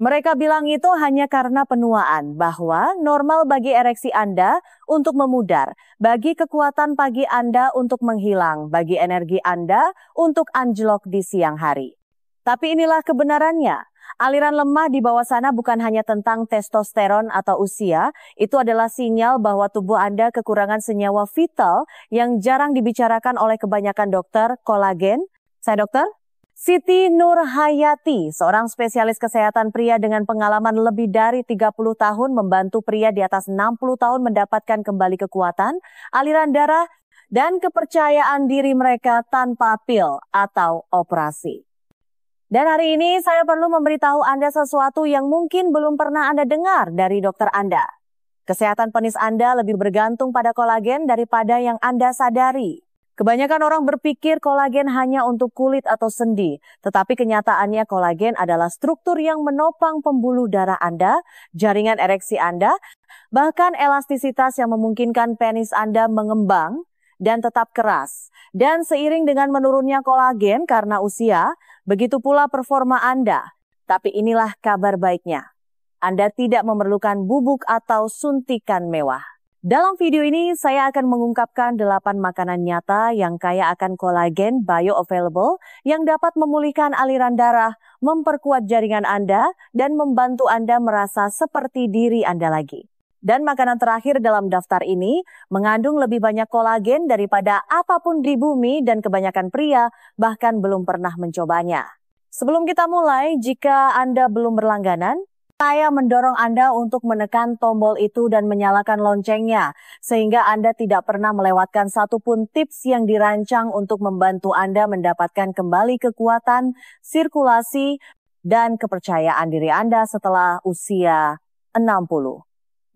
Mereka bilang itu hanya karena penuaan, bahwa normal bagi ereksi Anda untuk memudar, bagi kekuatan pagi Anda untuk menghilang, bagi energi Anda untuk anjlok di siang hari. Tapi inilah kebenarannya. Aliran lemah di bawah sana bukan hanya tentang testosteron atau usia, itu adalah sinyal bahwa tubuh Anda kekurangan senyawa vital yang jarang dibicarakan oleh kebanyakan dokter, kolagen. Saya dokter Siti Nurhayati, seorang spesialis kesehatan pria dengan pengalaman lebih dari 30 tahun membantu pria di atas 60 tahun mendapatkan kembali kekuatan, aliran darah, dan kepercayaan diri mereka tanpa pil atau operasi. Dan hari ini saya perlu memberitahu Anda sesuatu yang mungkin belum pernah Anda dengar dari dokter Anda. Kesehatan penis Anda lebih bergantung pada kolagen daripada yang Anda sadari. Kebanyakan orang berpikir kolagen hanya untuk kulit atau sendi, tetapi kenyataannya kolagen adalah struktur yang menopang pembuluh darah Anda, jaringan ereksi Anda, bahkan elastisitas yang memungkinkan penis Anda mengembang dan tetap keras. Dan seiring dengan menurunnya kolagen karena usia, begitu pula performa Anda. Tapi inilah kabar baiknya. Anda tidak memerlukan bubuk atau suntikan mewah. Dalam video ini, saya akan mengungkapkan 8 makanan nyata yang kaya akan kolagen bioavailable yang dapat memulihkan aliran darah, memperkuat jaringan Anda, dan membantu Anda merasa seperti diri Anda lagi. Dan makanan terakhir dalam daftar ini mengandung lebih banyak kolagen daripada apapun di bumi dan kebanyakan pria bahkan belum pernah mencobanya. Sebelum kita mulai, jika Anda belum berlangganan, saya mendorong Anda untuk menekan tombol itu dan menyalakan loncengnya, sehingga Anda tidak pernah melewatkan satupun tips yang dirancang untuk membantu Anda mendapatkan kembali kekuatan, sirkulasi, dan kepercayaan diri Anda setelah usia 60.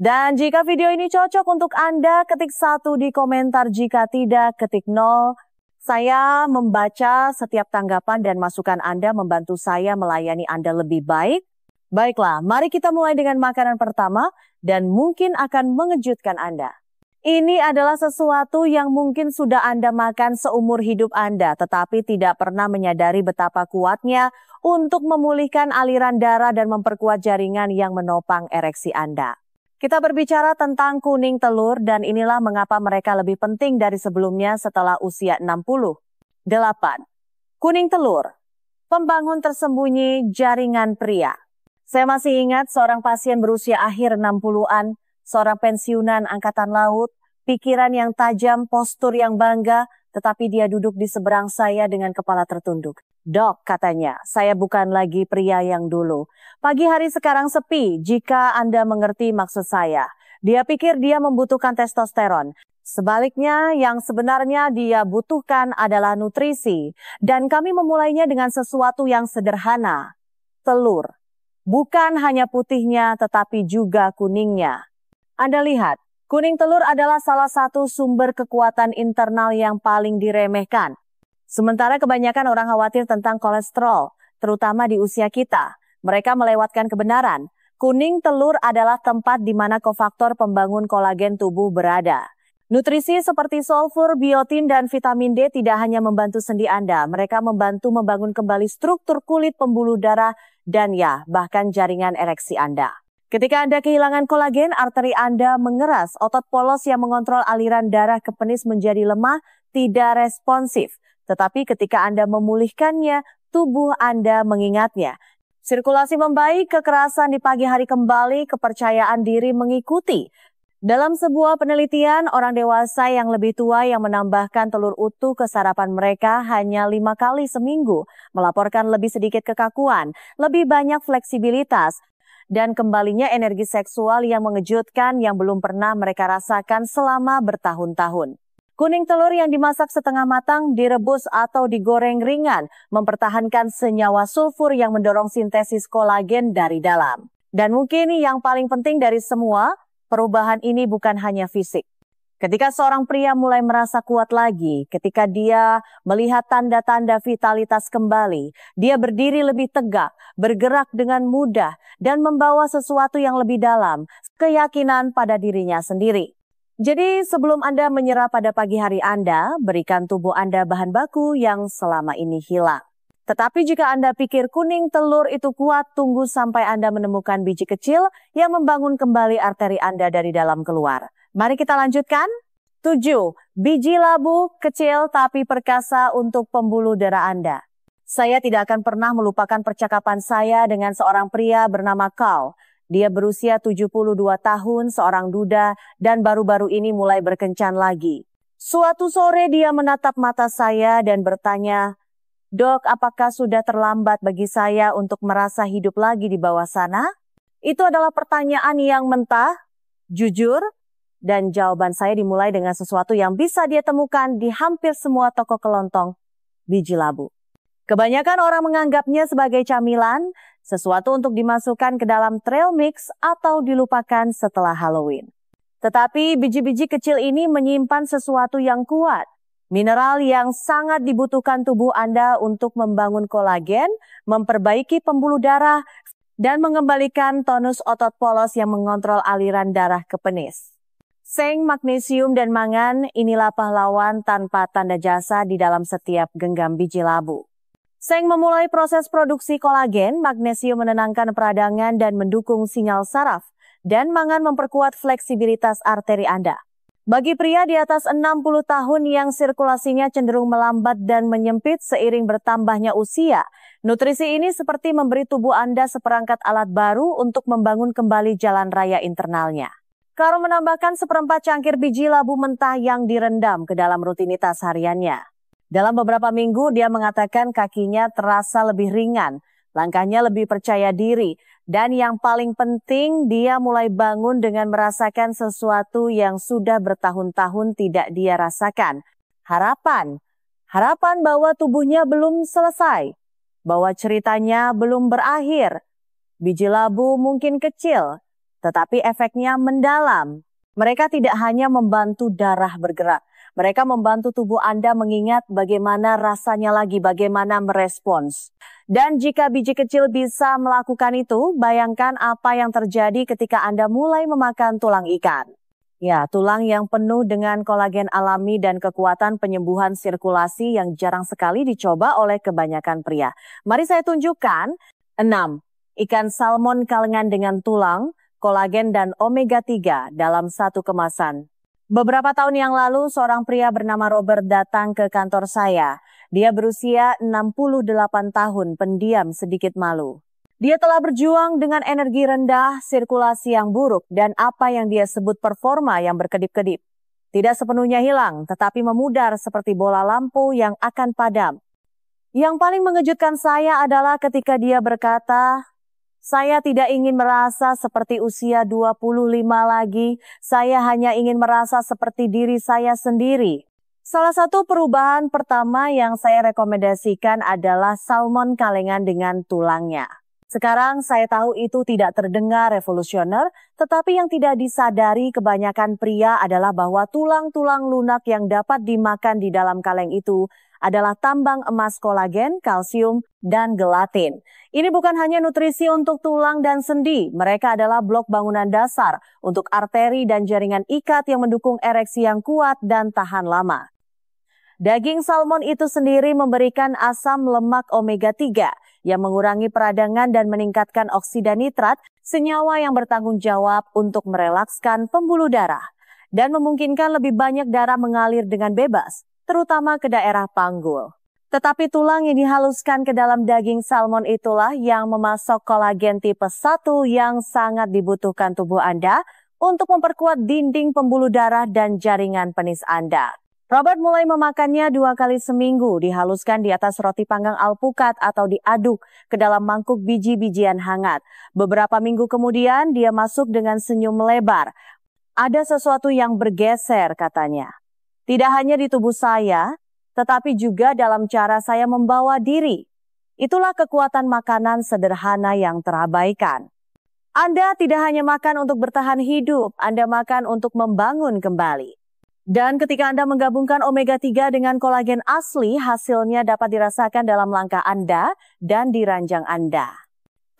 Dan jika video ini cocok untuk Anda, ketik 1 di komentar. Jika tidak, ketik 0. Saya membaca setiap tanggapan dan masukan Anda membantu saya melayani Anda lebih baik. Baiklah, mari kita mulai dengan makanan pertama dan mungkin akan mengejutkan Anda. Ini adalah sesuatu yang mungkin sudah Anda makan seumur hidup Anda, tetapi tidak pernah menyadari betapa kuatnya untuk memulihkan aliran darah dan memperkuat jaringan yang menopang ereksi Anda. Kita berbicara tentang kuning telur dan inilah mengapa mereka lebih penting dari sebelumnya setelah usia 60. 8. Kuning telur, pembangun tersembunyi jaringan pria. Saya masih ingat seorang pasien berusia akhir 60-an, seorang pensiunan angkatan laut, pikiran yang tajam, postur yang bangga, tetapi dia duduk di seberang saya dengan kepala tertunduk. Dok, katanya, saya bukan lagi pria yang dulu. Pagi hari sekarang sepi, jika Anda mengerti maksud saya. Dia pikir dia membutuhkan testosteron. Sebaliknya, yang sebenarnya dia butuhkan adalah nutrisi. Dan kami memulainya dengan sesuatu yang sederhana. Telur. Bukan hanya putihnya, tetapi juga kuningnya. Anda lihat, kuning telur adalah salah satu sumber kekuatan internal yang paling diremehkan. Sementara kebanyakan orang khawatir tentang kolesterol, terutama di usia kita. Mereka melewatkan kebenaran. Kuning telur adalah tempat di mana kofaktor pembangun kolagen tubuh berada. Nutrisi seperti sulfur, biotin, dan vitamin D tidak hanya membantu sendi Anda. Mereka membantu membangun kembali struktur kulit, pembuluh darah, dan bahkan jaringan ereksi Anda. Ketika Anda kehilangan kolagen, arteri Anda mengeras, otot polos yang mengontrol aliran darah ke penis menjadi lemah, tidak responsif. Tetapi ketika Anda memulihkannya, tubuh Anda mengingatnya. Sirkulasi membaik, kekerasan di pagi hari kembali, kepercayaan diri mengikuti. Dalam sebuah penelitian, orang dewasa yang lebih tua yang menambahkan telur utuh ke sarapan mereka hanya 5 kali seminggu, melaporkan lebih sedikit kekakuan, lebih banyak fleksibilitas, dan kembalinya energi seksual yang mengejutkan yang belum pernah mereka rasakan selama bertahun-tahun. Kuning telur yang dimasak setengah matang, direbus atau digoreng ringan, mempertahankan senyawa sulfur yang mendorong sintesis kolagen dari dalam. Dan mungkin yang paling penting dari semua, perubahan ini bukan hanya fisik. Ketika seorang pria mulai merasa kuat lagi, ketika dia melihat tanda-tanda vitalitas kembali, dia berdiri lebih tegak, bergerak dengan mudah, dan membawa sesuatu yang lebih dalam, keyakinan pada dirinya sendiri. Jadi sebelum Anda menyerah pada pagi hari Anda, berikan tubuh Anda bahan baku yang selama ini hilang. Tetapi jika Anda pikir kuning telur itu kuat, tunggu sampai Anda menemukan biji kecil yang membangun kembali arteri Anda dari dalam keluar. Mari kita lanjutkan. 7. Biji labu kecil tapi perkasa untuk pembuluh darah Anda. Saya tidak akan pernah melupakan percakapan saya dengan seorang pria bernama Carl. Dia berusia 72 tahun, seorang duda, dan baru-baru ini mulai berkencan lagi. Suatu sore dia menatap mata saya dan bertanya, "Dok, apakah sudah terlambat bagi saya untuk merasa hidup lagi di bawah sana?" Itu adalah pertanyaan yang mentah, jujur, dan jawaban saya dimulai dengan sesuatu yang bisa dia temukan di hampir semua toko kelontong, biji labu. Kebanyakan orang menganggapnya sebagai camilan, sesuatu untuk dimasukkan ke dalam trail mix atau dilupakan setelah Halloween. Tetapi biji-biji kecil ini menyimpan sesuatu yang kuat, mineral yang sangat dibutuhkan tubuh Anda untuk membangun kolagen, memperbaiki pembuluh darah, dan mengembalikan tonus otot polos yang mengontrol aliran darah ke penis. Seng, magnesium, dan mangan inilah pahlawan tanpa tanda jasa di dalam setiap genggam biji labu. Seng memulai proses produksi kolagen, magnesium menenangkan peradangan dan mendukung sinyal saraf, dan mangan memperkuat fleksibilitas arteri Anda. Bagi pria di atas 60 tahun yang sirkulasinya cenderung melambat dan menyempit seiring bertambahnya usia, nutrisi ini seperti memberi tubuh Anda seperangkat alat baru untuk membangun kembali jalan raya internalnya. Carl menambahkan seperempat cangkir biji labu mentah yang direndam ke dalam rutinitas hariannya. Dalam beberapa minggu dia mengatakan kakinya terasa lebih ringan, langkahnya lebih percaya diri, dan yang paling penting dia mulai bangun dengan merasakan sesuatu yang sudah bertahun-tahun tidak dia rasakan. Harapan bahwa tubuhnya belum selesai, bahwa ceritanya belum berakhir. Biji labu mungkin kecil, tetapi efeknya mendalam. Mereka tidak hanya membantu darah bergerak, mereka membantu tubuh Anda mengingat bagaimana rasanya lagi, bagaimana merespons. Dan jika biji kecil bisa melakukan itu, bayangkan apa yang terjadi ketika Anda mulai memakan tulang ikan. Ya, tulang yang penuh dengan kolagen alami dan kekuatan penyembuhan sirkulasi yang jarang sekali dicoba oleh kebanyakan pria. Mari saya tunjukkan. 6. Ikan salmon kalengan dengan tulang, kolagen, dan omega 3 dalam satu kemasan. Beberapa tahun yang lalu, seorang pria bernama Robert datang ke kantor saya. Dia berusia 68 tahun, pendiam, sedikit malu. Dia telah berjuang dengan energi rendah, sirkulasi yang buruk, dan apa yang dia sebut performa yang berkedip-kedip. Tidak sepenuhnya hilang, tetapi memudar seperti bola lampu yang akan padam. Yang paling mengejutkan saya adalah ketika dia berkata, "Saya tidak ingin merasa seperti usia 25 lagi, saya hanya ingin merasa seperti diri saya sendiri." Salah satu perubahan pertama yang saya rekomendasikan adalah salmon kalengan dengan tulangnya. Sekarang saya tahu itu tidak terdengar revolusioner, tetapi yang tidak disadari kebanyakan pria adalah bahwa tulang-tulang lunak yang dapat dimakan di dalam kaleng itu adalah tambang emas kolagen, kalsium, dan gelatin. Ini bukan hanya nutrisi untuk tulang dan sendi, mereka adalah blok bangunan dasar untuk arteri dan jaringan ikat yang mendukung ereksi yang kuat dan tahan lama. Daging salmon itu sendiri memberikan asam lemak omega 3 yang mengurangi peradangan dan meningkatkan oksida nitrat, senyawa yang bertanggung jawab untuk merelakskan pembuluh darah dan memungkinkan lebih banyak darah mengalir dengan bebas, terutama ke daerah panggul. Tetapi tulang yang dihaluskan ke dalam daging salmon itulah yang memasok kolagen tipe 1 yang sangat dibutuhkan tubuh Anda untuk memperkuat dinding pembuluh darah dan jaringan penis Anda. Robert mulai memakannya 2 kali seminggu, dihaluskan di atas roti panggang alpukat atau diaduk ke dalam mangkuk biji-bijian hangat. Beberapa minggu kemudian dia masuk dengan senyum melebar. Ada sesuatu yang bergeser, katanya. Tidak hanya di tubuh saya, tetapi juga dalam cara saya membawa diri. Itulah kekuatan makanan sederhana yang terabaikan. Anda tidak hanya makan untuk bertahan hidup, Anda makan untuk membangun kembali. Dan ketika Anda menggabungkan omega 3 dengan kolagen asli, hasilnya dapat dirasakan dalam langkah Anda dan di ranjang Anda.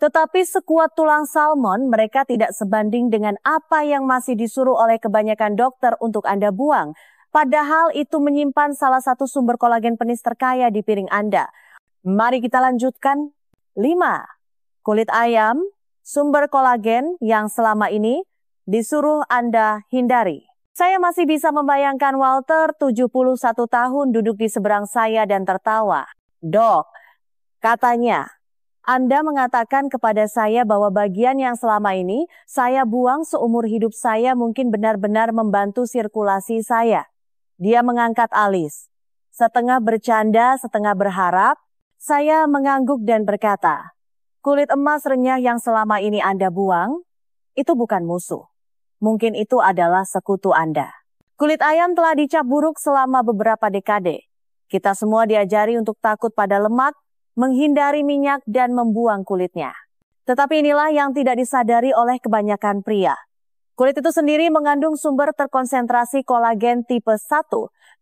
Tetapi sekuat tulang salmon, mereka tidak sebanding dengan apa yang masih disuruh oleh kebanyakan dokter untuk Anda buang. Padahal itu menyimpan salah satu sumber kolagen penis terkaya di piring Anda. Mari kita lanjutkan. 5. Kulit ayam, sumber kolagen yang selama ini disuruh Anda hindari. Saya masih bisa membayangkan Walter 71 tahun duduk di seberang saya dan tertawa. Dok, katanya, Anda mengatakan kepada saya bahwa bagian yang selama ini saya buang seumur hidup saya mungkin benar-benar membantu sirkulasi saya. Dia mengangkat alis. Setengah bercanda, setengah berharap. Saya mengangguk dan berkata, kulit emas renyah yang selama ini Anda buang, itu bukan musuh. Mungkin itu adalah sekutu Anda. Kulit ayam telah dicap buruk selama beberapa dekade. Kita semua diajari untuk takut pada lemak, menghindari minyak, dan membuang kulitnya. Tetapi inilah yang tidak disadari oleh kebanyakan pria. Kulit itu sendiri mengandung sumber terkonsentrasi kolagen tipe 1,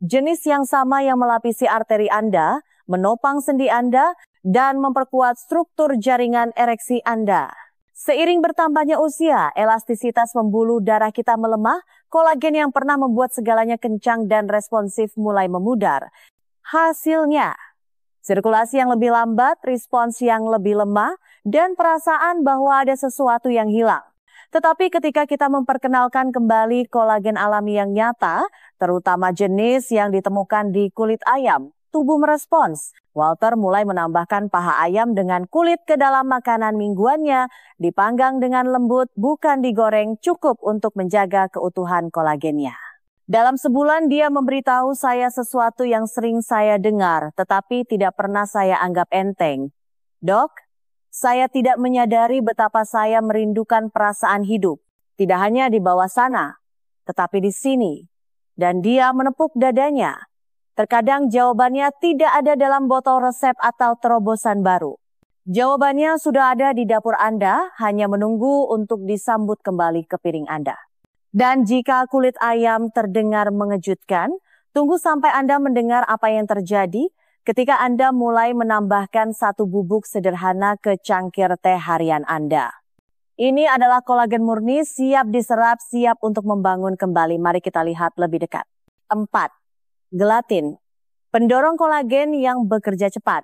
jenis yang sama yang melapisi arteri Anda, menopang sendi Anda, dan memperkuat struktur jaringan ereksi Anda. Seiring bertambahnya usia, elastisitas pembuluh darah kita melemah, kolagen yang pernah membuat segalanya kencang dan responsif mulai memudar. Hasilnya, sirkulasi yang lebih lambat, respons yang lebih lemah, dan perasaan bahwa ada sesuatu yang hilang. Tetapi ketika kita memperkenalkan kembali kolagen alami yang nyata, terutama jenis yang ditemukan di kulit ayam, tubuh merespons. Walter mulai menambahkan paha ayam dengan kulit ke dalam makanan mingguannya, dipanggang dengan lembut, bukan digoreng, cukup untuk menjaga keutuhan kolagennya. Dalam sebulan dia memberitahu saya sesuatu yang sering saya dengar, tetapi tidak pernah saya anggap enteng. Dok, saya tidak menyadari betapa saya merindukan perasaan hidup. Tidak hanya di bawah sana, tetapi di sini. Dan dia menepuk dadanya. Terkadang jawabannya tidak ada dalam botol resep atau terobosan baru. Jawabannya sudah ada di dapur Anda, hanya menunggu untuk disambut kembali ke piring Anda. Dan jika kulit ayam terdengar mengejutkan, tunggu sampai Anda mendengar apa yang terjadi ketika Anda mulai menambahkan satu bubuk sederhana ke cangkir teh harian Anda. Ini adalah kolagen murni, siap diserap, siap untuk membangun kembali. Mari kita lihat lebih dekat. 4. Gelatin, pendorong kolagen yang bekerja cepat.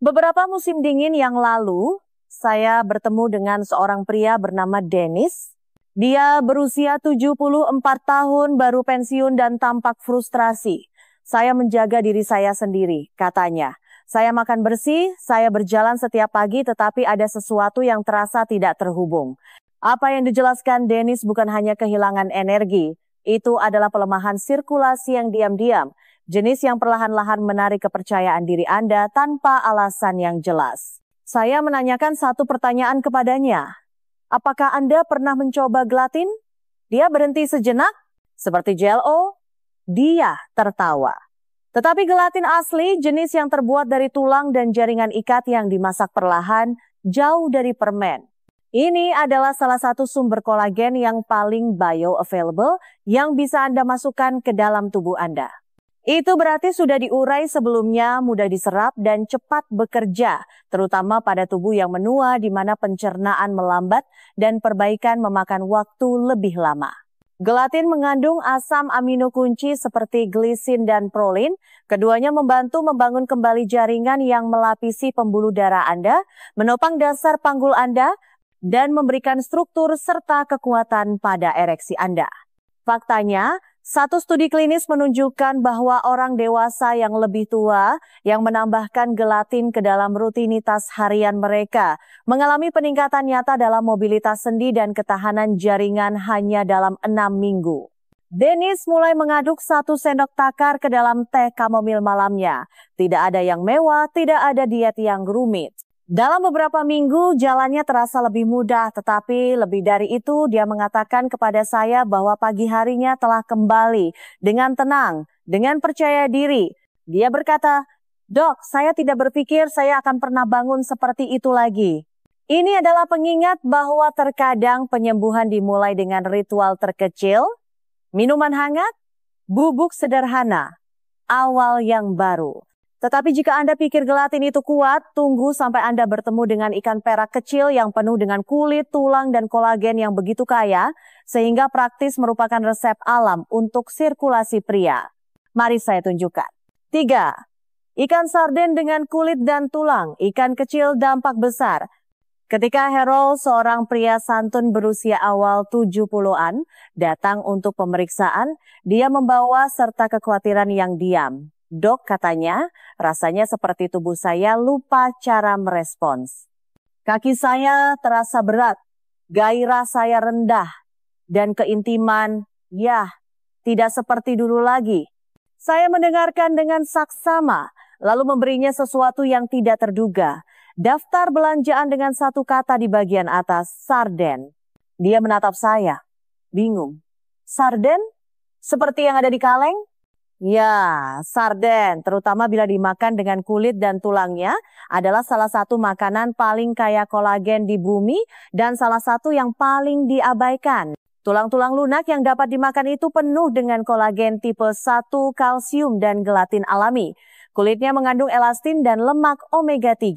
Beberapa musim dingin yang lalu, saya bertemu dengan seorang pria bernama Dennis. Dia berusia 74 tahun, baru pensiun dan tampak frustrasi. Saya menjaga diri saya sendiri, katanya. Saya makan bersih, saya berjalan setiap pagi, tetapi ada sesuatu yang terasa tidak terhubung. Apa yang dijelaskan Dennis bukan hanya kehilangan energi, itu adalah pelemahan sirkulasi yang diam-diam. Jenis yang perlahan-lahan menarik kepercayaan diri Anda tanpa alasan yang jelas. Saya menanyakan satu pertanyaan kepadanya. Apakah Anda pernah mencoba gelatin? Dia berhenti sejenak, seperti Jell-O. Dia tertawa. Tetapi gelatin asli, jenis yang terbuat dari tulang dan jaringan ikat yang dimasak perlahan, jauh dari permen. Ini adalah salah satu sumber kolagen yang paling bioavailable yang bisa Anda masukkan ke dalam tubuh Anda. Itu berarti sudah diurai sebelumnya, mudah diserap dan cepat bekerja, terutama pada tubuh yang menua di mana pencernaan melambat dan perbaikan memakan waktu lebih lama. Gelatin mengandung asam amino kunci seperti glisin dan prolin. Keduanya membantu membangun kembali jaringan yang melapisi pembuluh darah Anda, menopang dasar panggul Anda, dan memberikan struktur serta kekuatan pada ereksi Anda. Faktanya, satu studi klinis menunjukkan bahwa orang dewasa yang lebih tua yang menambahkan gelatin ke dalam rutinitas harian mereka mengalami peningkatan nyata dalam mobilitas sendi dan ketahanan jaringan hanya dalam 6 minggu. Dennis mulai mengaduk 1 sendok takar ke dalam teh kamomil malamnya. Tidak ada yang mewah, tidak ada diet yang rumit. Dalam beberapa minggu, jalannya terasa lebih mudah, tetapi lebih dari itu, dia mengatakan kepada saya bahwa pagi harinya telah kembali dengan tenang, dengan percaya diri. Dia berkata, "Dok, saya tidak berpikir saya akan pernah bangun seperti itu lagi." Ini adalah pengingat bahwa terkadang penyembuhan dimulai dengan ritual terkecil, minuman hangat, bubuk sederhana, awal yang baru. Tetapi jika Anda pikir gelatin itu kuat, tunggu sampai Anda bertemu dengan ikan perak kecil yang penuh dengan kulit, tulang, dan kolagen yang begitu kaya, sehingga praktis merupakan resep alam untuk sirkulasi pria. Mari saya tunjukkan. 3. Ikan sarden dengan kulit dan tulang, ikan kecil dampak besar. Ketika Harold, seorang pria santun berusia awal 70-an, datang untuk pemeriksaan, dia membawa serta kekhawatiran yang diam. Dok, katanya, rasanya seperti tubuh saya lupa cara merespons. Kaki saya terasa berat, gairah saya rendah, dan keintiman, ya, tidak seperti dulu lagi. Saya mendengarkan dengan saksama, lalu memberinya sesuatu yang tidak terduga. Daftar belanjaan dengan satu kata di bagian atas, sarden. Dia menatap saya, bingung. Sarden? Seperti yang ada di kaleng? Ya, sarden, terutama bila dimakan dengan kulit dan tulangnya, adalah salah satu makanan paling kaya kolagen di bumi dan salah satu yang paling diabaikan. Tulang-tulang lunak yang dapat dimakan itu penuh dengan kolagen tipe 1, kalsium, dan gelatin alami. Kulitnya mengandung elastin dan lemak omega 3.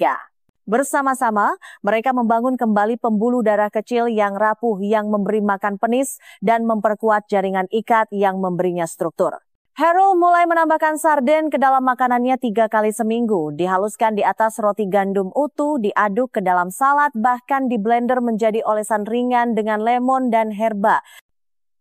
Bersama-sama, mereka membangun kembali pembuluh darah kecil yang rapuh yang memberi makan penis dan memperkuat jaringan ikat yang memberinya struktur. Harold mulai menambahkan sarden ke dalam makanannya 3 kali seminggu, dihaluskan di atas roti gandum utuh, diaduk ke dalam salad, bahkan di blender menjadi olesan ringan dengan lemon dan herba.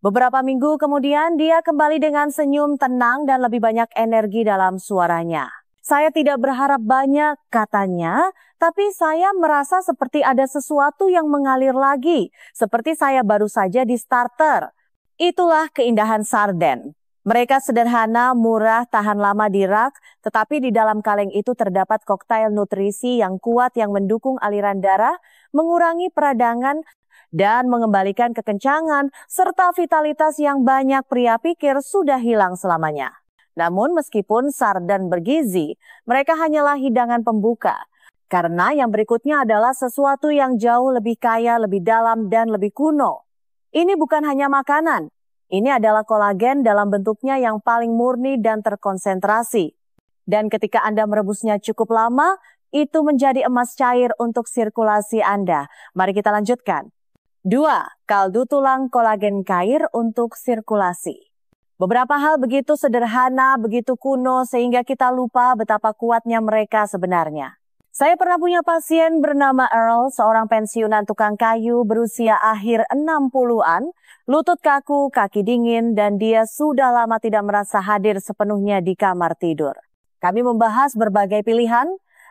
Beberapa minggu kemudian, dia kembali dengan senyum tenang dan lebih banyak energi dalam suaranya. Saya tidak berharap banyak, katanya, tapi saya merasa seperti ada sesuatu yang mengalir lagi, seperti saya baru saja di starter. Itulah keindahan sarden. Mereka sederhana, murah, tahan lama di rak, tetapi di dalam kaleng itu terdapat koktail nutrisi yang kuat yang mendukung aliran darah, mengurangi peradangan, dan mengembalikan kekencangan, serta vitalitas yang banyak pria pikir sudah hilang selamanya. Namun meskipun sarden bergizi, mereka hanyalah hidangan pembuka. Karena yang berikutnya adalah sesuatu yang jauh lebih kaya, lebih dalam, dan lebih kuno. Ini bukan hanya makanan. Ini adalah kolagen dalam bentuknya yang paling murni dan terkonsentrasi. Dan ketika Anda merebusnya cukup lama, itu menjadi emas cair untuk sirkulasi Anda. Mari kita lanjutkan. 2. Kaldu tulang kolagen cair untuk sirkulasi. Beberapa hal begitu sederhana, begitu kuno, sehingga kita lupa betapa kuatnya mereka sebenarnya. Saya pernah punya pasien bernama Earl, seorang pensiunan tukang kayu berusia akhir 60-an, lutut kaku, kaki dingin, dan dia sudah lama tidak merasa hadir sepenuhnya di kamar tidur. Kami membahas berbagai pilihan,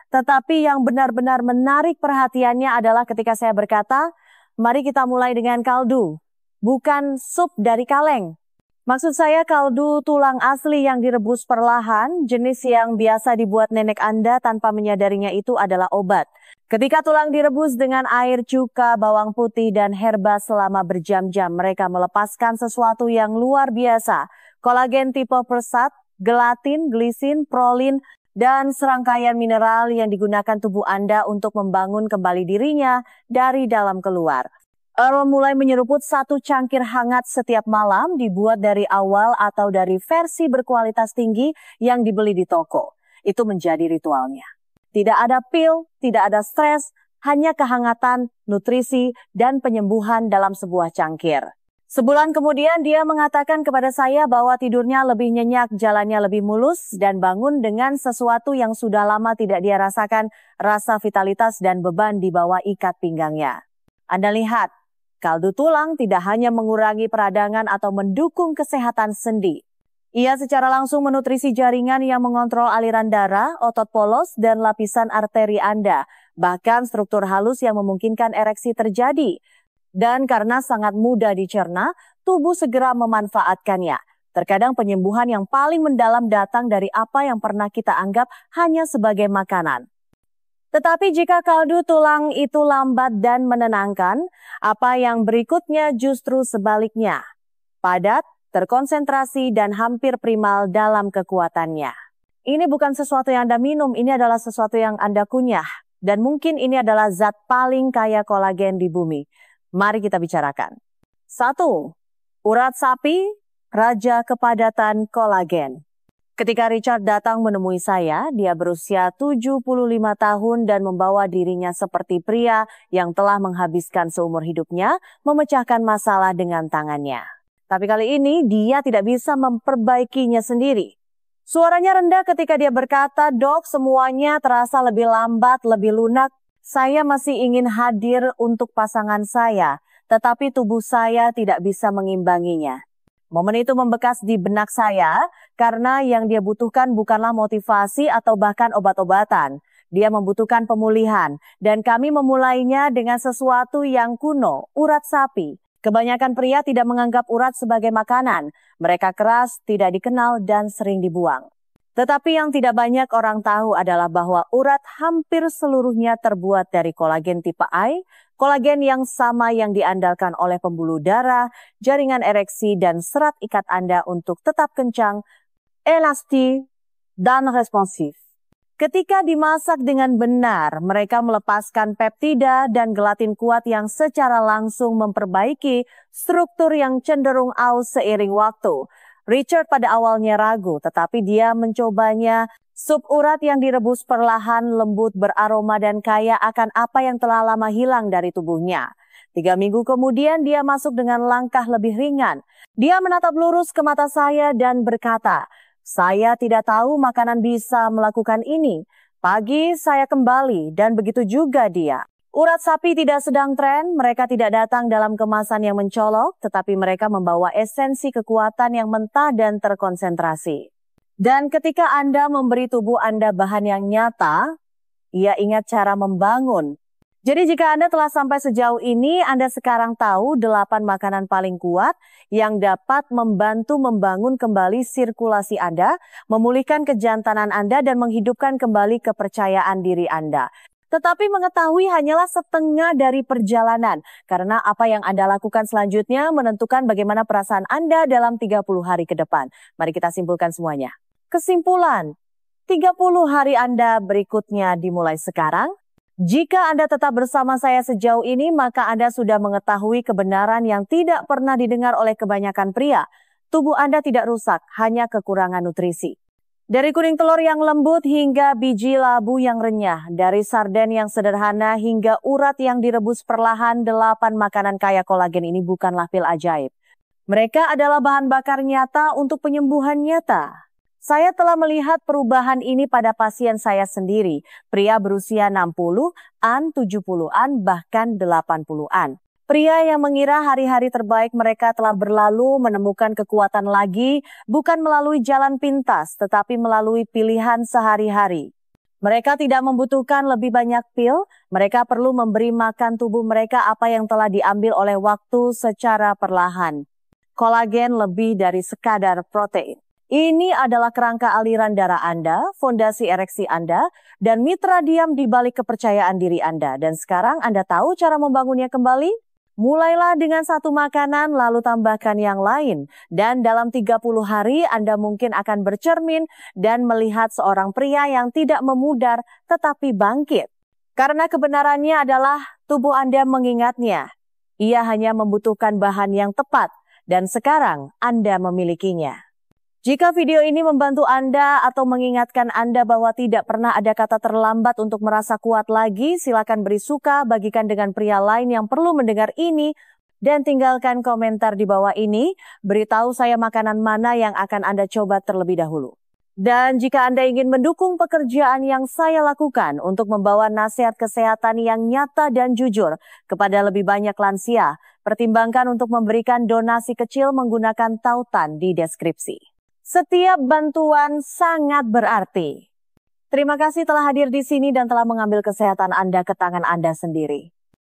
tetapi yang benar-benar menarik perhatiannya adalah ketika saya berkata, mari kita mulai dengan kaldu, bukan sup dari kaleng. Maksud saya kaldu tulang asli yang direbus perlahan, jenis yang biasa dibuat nenek Anda tanpa menyadarinya itu adalah obat. Ketika tulang direbus dengan air, cuka, bawang putih, dan herba selama berjam-jam, mereka melepaskan sesuatu yang luar biasa. Kolagen tipe persat, gelatin, glisin, prolin, dan serangkaian mineral yang digunakan tubuh Anda untuk membangun kembali dirinya dari dalam keluar. Earl mulai menyeruput 1 cangkir hangat setiap malam dibuat dari awal atau dari versi berkualitas tinggi yang dibeli di toko. Itu menjadi ritualnya. Tidak ada pil, tidak ada stres, hanya kehangatan, nutrisi, dan penyembuhan dalam sebuah cangkir. Sebulan kemudian dia mengatakan kepada saya bahwa tidurnya lebih nyenyak, jalannya lebih mulus, dan bangun dengan sesuatu yang sudah lama tidak dia rasakan, rasa vitalitas dan beban di bawah ikat pinggangnya. Anda lihat, kaldu tulang tidak hanya mengurangi peradangan atau mendukung kesehatan sendi. Ia secara langsung menutrisi jaringan yang mengontrol aliran darah, otot polos, dan lapisan arteri Anda, bahkan struktur halus yang memungkinkan ereksi terjadi. Dan karena sangat mudah dicerna, tubuh segera memanfaatkannya. Terkadang penyembuhan yang paling mendalam datang dari apa yang pernah kita anggap hanya sebagai makanan. Tetapi jika kaldu tulang itu lambat dan menenangkan, apa yang berikutnya justru sebaliknya. Padat, terkonsentrasi, dan hampir primal dalam kekuatannya. Ini bukan sesuatu yang Anda minum, ini adalah sesuatu yang Anda kunyah. Dan mungkin ini adalah zat paling kaya kolagen di bumi. Mari kita bicarakan. 1. Urat sapi, raja kepadatan kolagen. Ketika Richard datang menemui saya, dia berusia 75 tahun dan membawa dirinya seperti pria yang telah menghabiskan seumur hidupnya memecahkan masalah dengan tangannya. Tapi kali ini dia tidak bisa memperbaikinya sendiri. Suaranya rendah ketika dia berkata, "Dok, semuanya terasa lebih lambat, lebih lunak. Saya masih ingin hadir untuk pasangan saya, tetapi tubuh saya tidak bisa mengimbanginya." Momen itu membekas di benak saya karena yang dia butuhkan bukanlah motivasi atau bahkan obat-obatan. Dia membutuhkan pemulihan dan kami memulainya dengan sesuatu yang kuno, urat sapi. Kebanyakan pria tidak menganggap urat sebagai makanan. Mereka keras, tidak dikenal, dan sering dibuang. Tetapi yang tidak banyak orang tahu adalah bahwa urat hampir seluruhnya terbuat dari kolagen tipe I, kolagen yang sama yang diandalkan oleh pembuluh darah, jaringan ereksi, dan serat ikat Anda untuk tetap kencang, elastis, dan responsif. Ketika dimasak dengan benar, mereka melepaskan peptida dan gelatin kuat yang secara langsung memperbaiki struktur yang cenderung aus seiring waktu. Richard pada awalnya ragu, tetapi dia mencobanya. Sup urat yang direbus perlahan, lembut, beraroma, dan kaya akan apa yang telah lama hilang dari tubuhnya. 3 minggu kemudian dia masuk dengan langkah lebih ringan. Dia menatap lurus ke mata saya dan berkata, "Saya tidak tahu makanan bisa melakukan ini. Pagi saya kembali dan begitu juga dia." Urat sapi tidak sedang tren, mereka tidak datang dalam kemasan yang mencolok, tetapi mereka membawa esensi kekuatan yang mentah dan terkonsentrasi. Dan ketika Anda memberi tubuh Anda bahan yang nyata, ia ingat cara membangun. Jadi jika Anda telah sampai sejauh ini, Anda sekarang tahu 8 makanan paling kuat yang dapat membantu membangun kembali sirkulasi Anda, memulihkan kejantanan Anda, dan menghidupkan kembali kepercayaan diri Anda. Tetapi mengetahui hanyalah setengah dari perjalanan, karena apa yang Anda lakukan selanjutnya menentukan bagaimana perasaan Anda dalam 30 hari ke depan. Mari kita simpulkan semuanya. Kesimpulan, 30 hari Anda berikutnya dimulai sekarang. Jika Anda tetap bersama saya sejauh ini, maka Anda sudah mengetahui kebenaran yang tidak pernah didengar oleh kebanyakan pria. Tubuh Anda tidak rusak, hanya kekurangan nutrisi. Dari kuning telur yang lembut hingga biji labu yang renyah, dari sarden yang sederhana hingga urat yang direbus perlahan, 8 makanan kaya kolagen ini bukanlah pil ajaib. Mereka adalah bahan bakar nyata untuk penyembuhan nyata. Saya telah melihat perubahan ini pada pasien saya sendiri, pria berusia 60-an, 70-an, bahkan 80-an. Pria yang mengira hari-hari terbaik mereka telah berlalu menemukan kekuatan lagi, bukan melalui jalan pintas, tetapi melalui pilihan sehari-hari. Mereka tidak membutuhkan lebih banyak pil, mereka perlu memberi makan tubuh mereka apa yang telah diambil oleh waktu secara perlahan. Kolagen lebih dari sekadar protein. Ini adalah kerangka aliran darah Anda, fondasi ereksi Anda, dan mitra diam di balik kepercayaan diri Anda. Dan sekarang Anda tahu cara membangunnya kembali? Mulailah dengan satu makanan, lalu tambahkan yang lain. Dan dalam 30 hari Anda mungkin akan bercermin dan melihat seorang pria yang tidak memudar tetapi bangkit. Karena kebenarannya adalah tubuh Anda mengingatnya. Ia hanya membutuhkan bahan yang tepat dan sekarang Anda memilikinya. Jika video ini membantu Anda atau mengingatkan Anda bahwa tidak pernah ada kata terlambat untuk merasa kuat lagi, silakan beri suka, bagikan dengan pria lain yang perlu mendengar ini, dan tinggalkan komentar di bawah ini. Beritahu saya makanan mana yang akan Anda coba terlebih dahulu. Dan jika Anda ingin mendukung pekerjaan yang saya lakukan untuk membawa nasihat kesehatan yang nyata dan jujur kepada lebih banyak lansia, pertimbangkan untuk memberikan donasi kecil menggunakan tautan di deskripsi. Setiap bantuan sangat berarti. Terima kasih telah hadir di sini dan telah mengambil kesehatan Anda ke tangan Anda sendiri.